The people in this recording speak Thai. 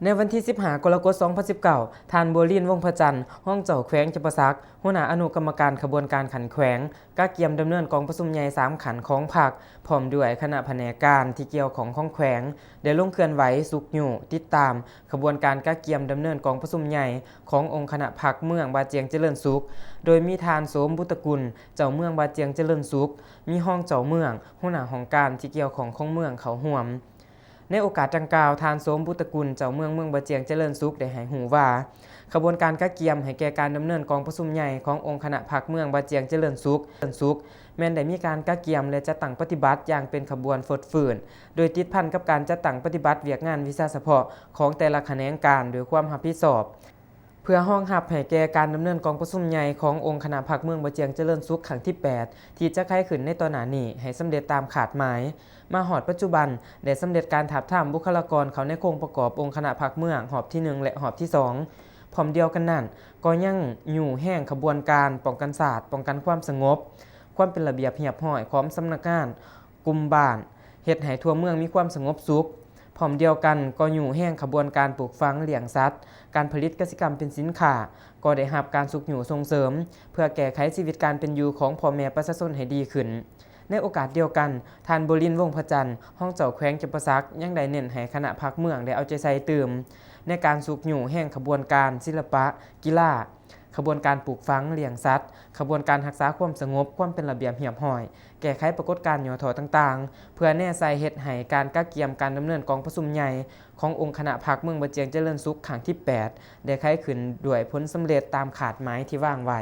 ในวันที่15 กรกฎาคม 2019 ท่านบัวลิน วงศ์พระจันทร์ห้องเจ้าแขวงจำปาสักหัวหน้าอนุกรรมการขบวนการขันแขวงก็เกียมดำเนินกองประชุมใหญ่3ขันของพรรคพร้อมด้วยคณะแผนกการที่เกี่ยวของแขวงได้ลงเคลื่อนไหวสุกอยู่ติดตามขบวนการก้าเกียมดำเนินกองประชุมใหญ่ขององค์คณะพรรคเมืองบาเจียงเจริญสุขโดยมีทานโสมบุตรกุลเจ้าเมืองบาเจียงเจริญสุขมีห้องเจ้าเมืองหัวหน้าของการที่เกี่ยวของเมืองเขาห่วมในโอกาสดังกล่าวทานโสมบุตรกุลเจ้าเมืองบาเจียงเจริญสุขได้ให้หูว่าขบวนการก้าเกียมให้แก่การดำเนินกองประชุมใหญ่ขององค์คณะพรรคเมืองบาเจียงเจริญสุขแม้นได้มีการก้าเกียมและจัดตั้งปฏิบัติอย่างเป็นขบวนฟดฝืนโดยติดพันกับการจัดตั้งปฏิบัติเวียกงานวิชาเฉพาะของแต่ละแขนงการโดยความรับผิดชอบเพื่อห้องรับให้แก่การดำเนินกองประชุมใหญ่ขององค์คณะพรรคเมืองบาเจียงเจริญสุขครั้งที่8ที่จะใกล้ขึ้นในตอนนี้ให้สำเร็จตามขาดหมายมาหอดปัจจุบันได้สำเร็จการถาบถามบุคลากรเขาในโครงประกอบองค์คณะพรรคเมืองหอบที่1และหอบที่2พร้อมเดียวกันนั้นก็ยังอยู่แห่งขบวนการป้องกันศาสตร์ป้องกันความสงบความเป็นระเบียบเรียบร้อยของสำนักงานกลุ่มบ้านเฮ็ดให้ทั่วเมืองมีความสงบสุขพร้อมเดียวกันก็อยู่แห่งขบวนการปลูกฝังเลี้ยงสัตว์การผลิตกสิกรรมเป็นสินค้าก็ได้รับการสุขอยู่ส่งเสริมเพื่อแก้ไขชีวิตการเป็นอยู่ของพ่อแม่ประชาชนให้ดีขึ้นในโอกาสเดียวกันท่านบัวลิน วงศ์พระจันทร์ห้องเจ้าแขวงจำปาสักยังได้เน้นให้คณะพรรคเมืองได้เอาใจใส่เติมในการสุขอยู่แห่งขบวนการศิลปะกีฬาขบวนการปลูกฝังเลี้ยงสัตว์ขบวนการรักษาความสงบความเป็นระเบียบเรียบร้อยแก้ไขปรากฏการณ์ย่อถอต่างๆเพื่อแน่ใจเฮ็ดให้การก้าเกียมการดำเนินกองประชุมใหญ่ขององค์คณะพรรคเมืองบาเจียงเจริญสุขครั้งที่8ได้ไขขึ้นด้วยผลสำเร็จตามขาดหมายที่วางไว้